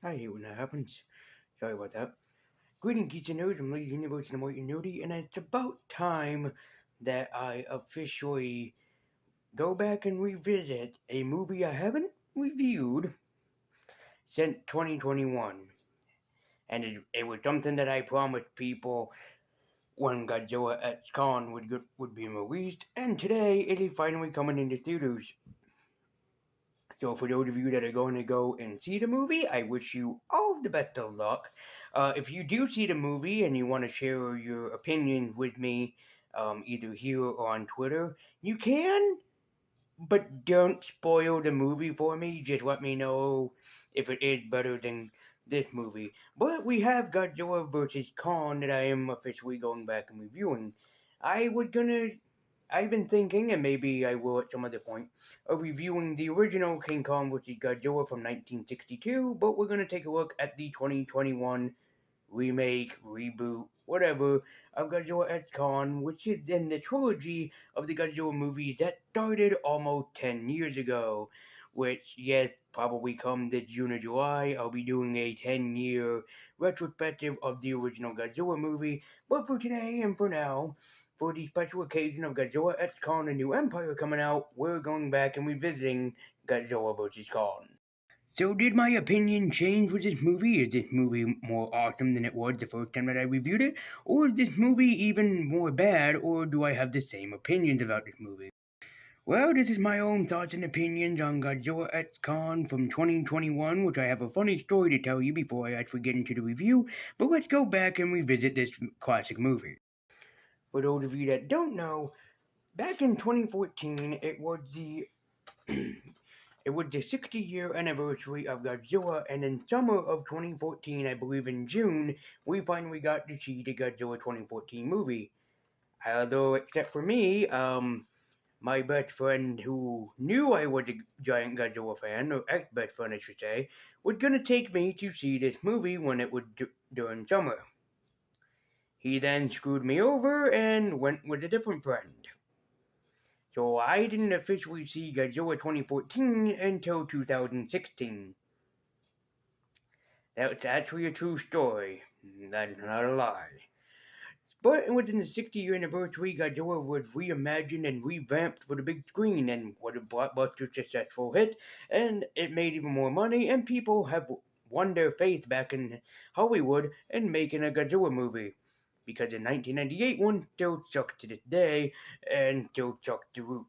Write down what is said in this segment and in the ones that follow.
I hate when that happens. Sorry about that. Greetings, geeks and nerds. I'm Lady Universe and I'm White and Nerdy, and it's about time that I officially go back and revisit a movie I haven't reviewed since 2021. And it was something that I promised people when Godzilla Vs Kong would be released, and today it is finally coming into theaters. So for those of you that are going to go and see the movie, I wish you all the best of luck. If you do see the movie and you want to share your opinion with me, either here or on Twitter, you can, but don't spoil the movie for me. Just let me know if it is better than this movie. But we have Godzilla vs. Kong that I am officially going back and reviewing. I've been thinking, and maybe I will at some other point, of reviewing the original King Kong vs. Godzilla from 1962, but we're gonna take a look at the 2021 remake, reboot, whatever, of Godzilla X Kong, which is in the trilogy of the Godzilla movies that started almost 10 years ago. Which, yes, probably come this June or July, I'll be doing a 10-year retrospective of the original Godzilla movie. But for today and for now, for the special occasion of Godzilla X Kong: A New Empire coming out, we're going back and revisiting Godzilla vs. Kong. So, did my opinion change with this movie? Is this movie more awesome than it was the first time that I reviewed it? Or is this movie even more bad, or do I have the same opinions about this movie? Well, this is my own thoughts and opinions on Godzilla X Kong from 2021, which I have a funny story to tell you before I actually get into the review, but let's go back and revisit this classic movie. For those of you that don't know, back in 2014, it was the It was the 60-year anniversary of Godzilla, and in summer of 2014, I believe in June, we finally got to see the Godzilla 2014 movie. Although, except for me, my best friend who knew I was a giant Godzilla fan, or ex-best friend I should say, was gonna take me to see this movie when it was during summer. He then screwed me over and went with a different friend. So I didn't officially see Godzilla 2014 until 2016. That's actually a true story. That is not a lie. But within the 60-year anniversary, Godzilla was reimagined and revamped for the big screen, and was a blockbuster successful hit, and it made even more money, and people have won their faith back in Hollywood in making a Godzilla movie. Because in 1998 one still sucks to this day, and still sucks to root.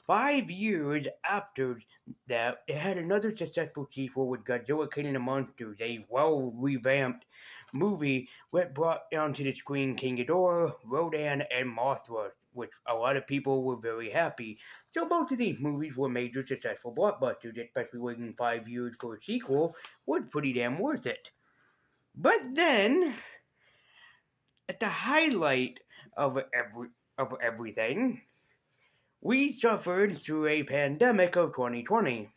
5 years after that, it had another successful sequel with Godzilla King of the Monsters, a well-revamped movie that brought onto the screen King Ghidorah, Rodan, and Mothra, which a lot of people were very happy. So both of these movies were major successful blockbusters, especially waiting 5 years for a sequel was pretty damn worth it. But then, at the highlight of everything, we suffered through a pandemic of 2020.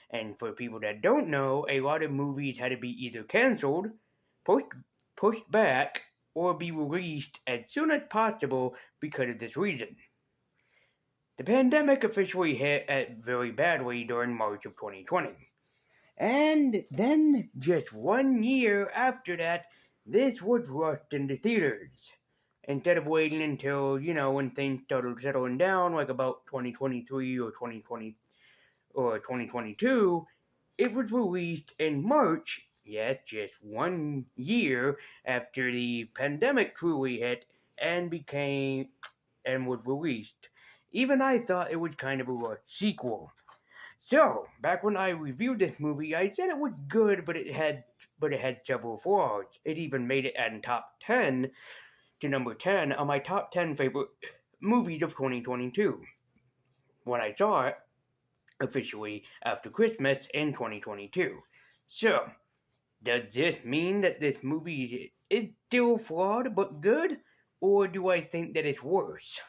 And for people that don't know, a lot of movies had to be either canceled, pushed back, or be released as soon as possible because of this reason. The pandemic officially hit very badly during March of 2020. And then, just 1 year after that, this was rushed into theaters. Instead of waiting until, when things started settling down, like about 2023 or 2020 or 2022, it was released in March, yes, just 1 year after the pandemic truly hit and was released. Even I thought it was kind of a rushed sequel. So, back when I reviewed this movie, I said it was good, but it had several flaws. It even made it in top 10 to number 10 on my top 10 favorite movies of 2022. When I saw it officially after Christmas in 2022. So, does this mean that this movie is still flawed but good, or do I think that it's worse?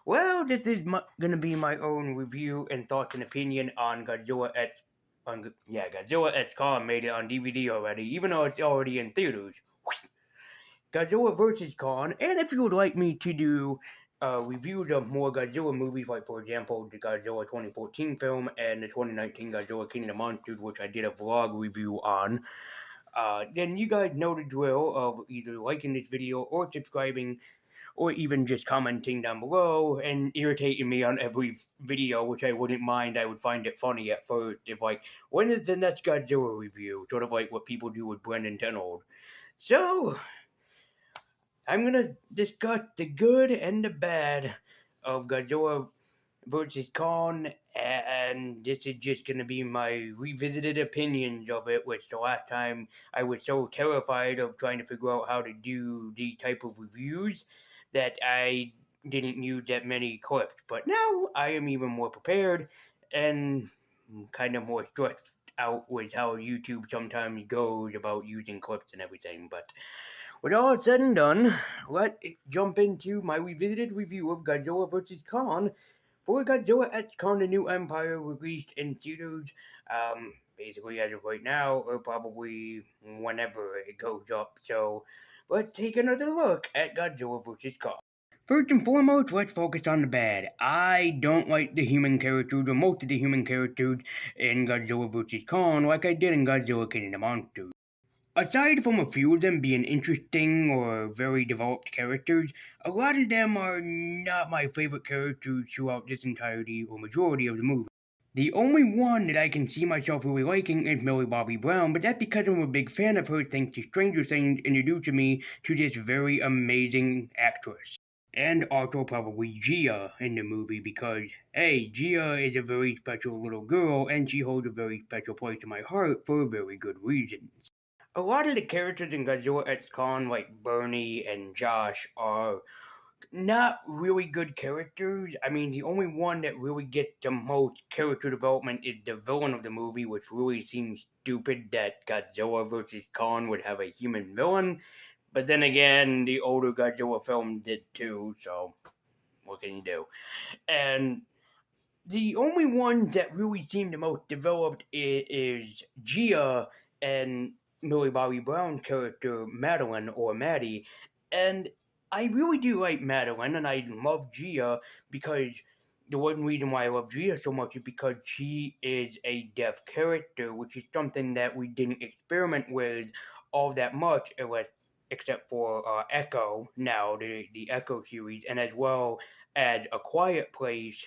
Well, this is going to be my own review and thoughts and opinion on Godzilla X Kong made it on DVD already, even though it's already in theaters. Godzilla vs. Kong, and if you would like me to do reviews of more Godzilla movies, like for example the Godzilla 2014 film and the 2019 Godzilla King of the Monsters, which I did a vlog review on, then you guys know the drill of either liking this video or subscribing or even just commenting down below and irritating me on every video, which I wouldn't mind. I would find it funny at first if like, when is the next Godzilla review? Sort of like what people do with Brendan Tenold. So, I'm gonna discuss the good and the bad of Godzilla vs Kong, and this is just gonna be my revisited opinions of it, which the last time I was so terrified of trying to figure out how to do these type of reviews that I didn't use that many clips. But now I am even more prepared and kind of more stressed out with how YouTube sometimes goes about using clips and everything. But with all said and done, let's jump into my revisited review of Godzilla vs. Kong for Godzilla X Kong: The New Empire, released in theaters. Basically, as of right now, or probably whenever it goes up. So, let's take another look at Godzilla vs. Kong. First and foremost, let's focus on the bad. I don't like the human characters, or most of the human characters, in Godzilla vs. Kong, like I did in Godzilla King of the Monsters. Aside from a few of them being interesting or very developed characters, a lot of them are not my favorite characters throughout this entirety or majority of the movie. The only one that I can see myself really liking is Millie Bobby Brown, but that's because I'm a big fan of her thanks to Stranger Things introducing me to this very amazing actress. And also probably Gia in the movie because, hey, Gia is a very special little girl and she holds a very special place in my heart for very good reasons. A lot of the characters in Godzilla X Kong, like Bernie and Josh, are not really good characters. I mean, the only one that really gets the most character development is the villain of the movie, which really seems stupid that Godzilla vs. Kong would have a human villain. But then again, the older Godzilla film did too, so what can you do? And the only ones that really seem the most developed is Gia and Millie Bobby Brown's character Madeline or Maddie, and I really do like Madeline, and I love Gia because the one reason why I love Gia so much is because she is a deaf character, which is something that we didn't experiment with all that much, except for Echo now, the Echo series, and as well as A Quiet Place,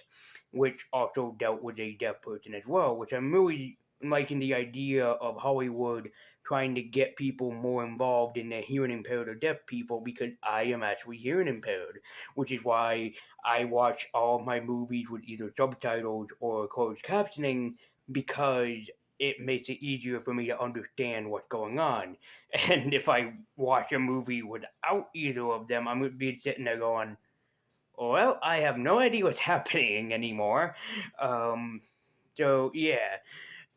which also dealt with a deaf person as well, which I'm really liking the idea of Hollywood trying to get people more involved in the hearing impaired or deaf people because I am actually hearing impaired, which is why I watch all of my movies with either subtitles or closed captioning because it makes it easier for me to understand what's going on. And if I watch a movie without either of them, I'm going to be sitting there going, well, I have no idea what's happening anymore. So, yeah.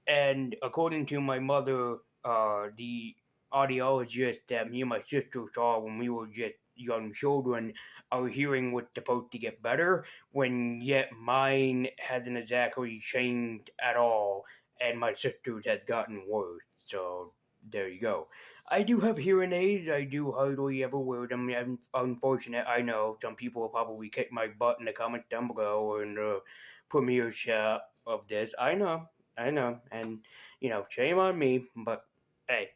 And according to my mother, the audiologist that me and my sister saw when we were just young children, our hearing was supposed to get better, when yet mine hasn't exactly changed at all, and my sister's has gotten worse. So there you go. I do have hearing aids. I do hardly ever wear them. I'm unfortunate. I know some people will probably kick my butt in the comments down below or in the premiere shot of this. I know, and shame on me. But hey,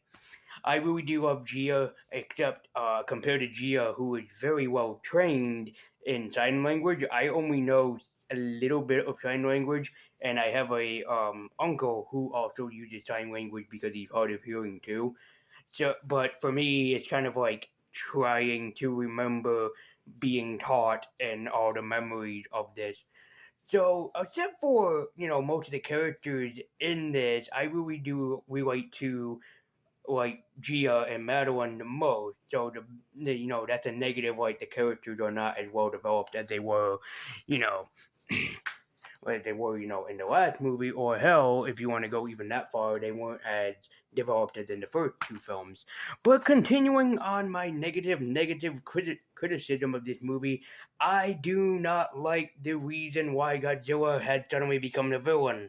I really do love Gia, except compared to Gia, who is very well trained in sign language. I only know a little bit of sign language, and I have a uncle who also uses sign language because he's hard of hearing too. So, but for me, it's kind of like trying to remember being taught and all the memories of this. So, except for most of the characters in this, I really do relate to like Gia and Madeline the most. So that's a negative. Like the characters are not as well developed as they were, you know, like they were, in the last movie. Or hell, if you want to go even that far, they weren't as developed as in the first two films. But continuing on my negative criticism of this movie, I do not like the reason why Godzilla had suddenly become the villain.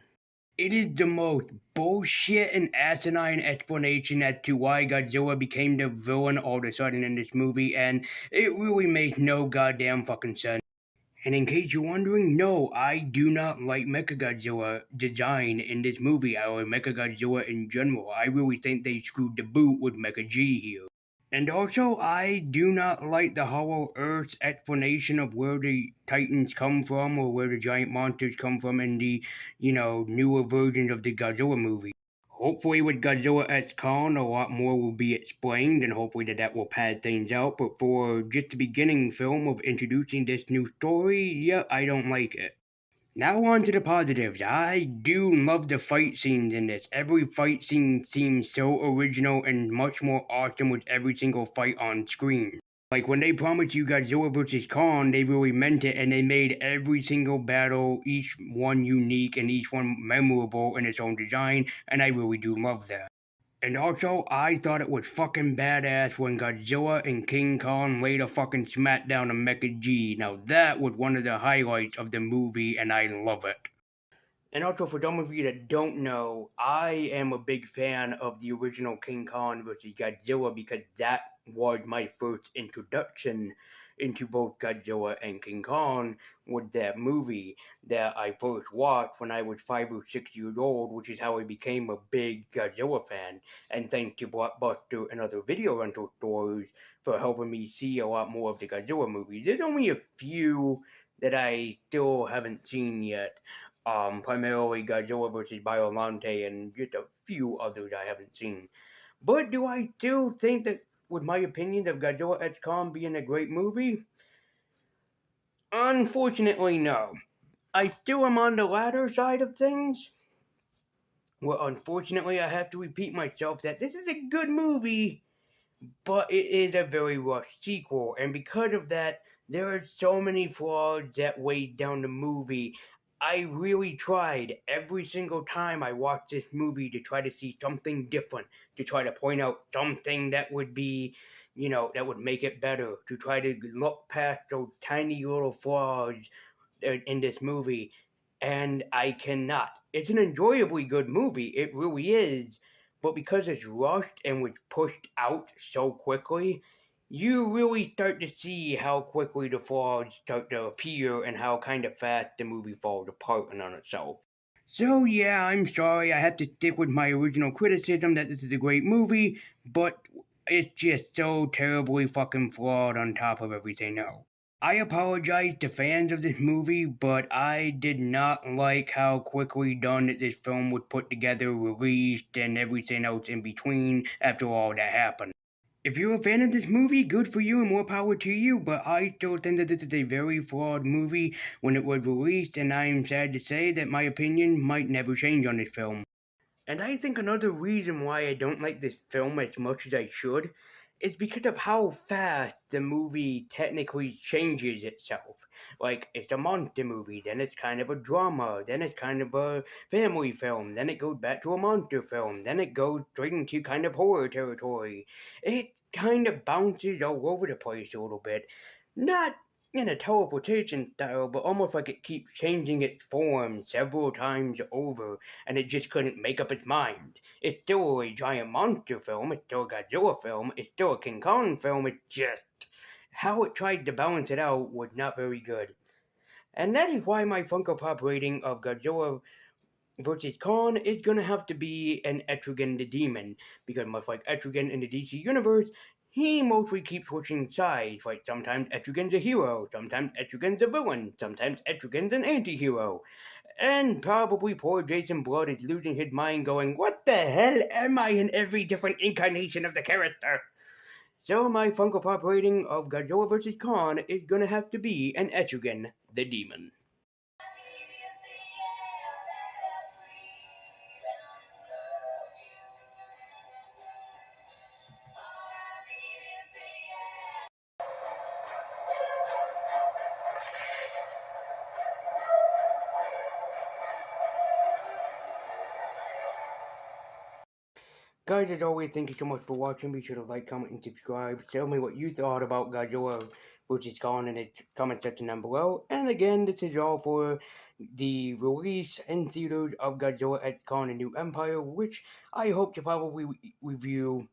It is the most bullshit and asinine explanation as to why Godzilla became the villain all of a sudden in this movie, and it really makes no goddamn fucking sense. And in case you're wondering, no, I do not like Mechagodzilla design in this movie, or Mechagodzilla in general. I really think they screwed the boot with Mecha G here. And also, I do not like the Hollow Earth's explanation of where the Titans come from or where the giant monsters come from in the, newer versions of the Godzilla movie. Hopefully, with Godzilla Vs Kong, a lot more will be explained, and hopefully that will pad things out. But for just the beginning film of introducing this new story, yeah, I don't like it. Now on to the positives. I do love the fight scenes in this. Every fight scene seems so original and much more awesome with every single fight on screen. Like when they promised you Godzilla vs. Kong, they really meant it and they made every single battle, each one unique and each one memorable in its own design, and I really do love that. And also, I thought it was fucking badass when Godzilla and King Kong laid a fucking smackdown on Mecha G. Now that was one of the highlights of the movie, and I love it. And also, for those of you that don't know, I am a big fan of the original King Kong vs. Godzilla because that was my first introduction into both Godzilla and King Kong with that movie that I first watched when I was 5 or 6 years old, which is how I became a big Godzilla fan. And thanks to Blockbuster and other video rental stores for helping me see a lot more of the Godzilla movies. There's only a few that I still haven't seen yet, primarily Godzilla vs. Biolante and just a few others I haven't seen. But do I still think that, with my opinion of Godzilla Vs Kong being a great movie? Unfortunately, no. I still am on the latter side of things. Well, unfortunately, I have to repeat myself that this is a good movie, but it is a very rushed sequel, and because of that, there are so many flaws that weighed down the movie. I really tried every single time I watched this movie to try to see something different, to try to point out something that would be, that would make it better, to try to look past those tiny little flaws in this movie, and I cannot. It's an enjoyably good movie, it really is, but because it's rushed and was pushed out so quickly, you really start to see how quickly the flaws start to appear and how kind of fast the movie falls apart and on itself. So yeah, I'm sorry, I have to stick with my original criticism that this is a great movie, but it's just so terribly fucking flawed on top of everything else. I apologize to fans of this movie, but I did not like how quickly done that this film was put together, released, and everything else in between after all that happened. If you're a fan of this movie, good for you and more power to you, but I still think that this is a very flawed movie when it was released, and I am sad to say that my opinion might never change on this film. And I think another reason why I don't like this film as much as I should is because of how fast the movie technically changes itself. Like, it's a monster movie, then it's kind of a drama, then it's kind of a family film, then it goes back to a monster film, then it goes straight into kind of horror territory. It kind of bounces all over the place a little bit. Not in a teleportation style, but almost like it keeps changing its form several times over, and it just couldn't make up its mind. It's still a giant monster film, it's still a Godzilla film, it's still a King Kong film, it's just how it tried to balance it out was not very good. And that is why my Funko Pop rating of Godzilla vs. Kong is gonna have to be an Etrigan the Demon, because much like Etrigan in the DC Universe, he mostly keeps switching sides. Like sometimes Etrigan's a hero, sometimes Etrigan's a villain, sometimes Etrigan's an anti-hero. And probably poor Jason Blood is losing his mind going, what the hell am I in every different incarnation of the character? So my Funko Pop rating of Godzilla vs. Kong is gonna have to be an Etrigan the Demon. Guys, as always, thank you so much for watching. Be sure to like, comment, and subscribe. Tell me what you thought about Godzilla vs. Kong in the comment section down below. And again, this is all for the release in theaters of Godzilla vs. Kong: A New Empire, which I hope to probably review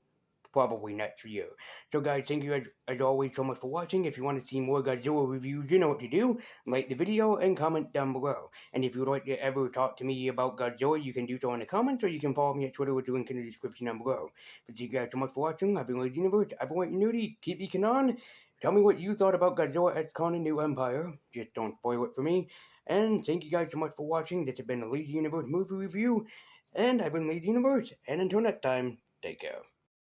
probably next year. So guys, thank you as always so much for watching. If you want to see more Godzilla reviews, you know what to do. Like the video and comment down below. And if you would like to ever talk to me about Godzilla, you can do so in the comments, or you can follow me at Twitter with the link in the description down below. But thank you guys so much for watching. I've been Lady Universe. I've been waiting nudie. Keep beacon on. Tell me what you thought about Godzilla X Kong and New Empire. Just don't spoil it for me. And thank you guys so much for watching. This has been the Lady Universe movie review. And I've been Lady Universe. And until next time, take care.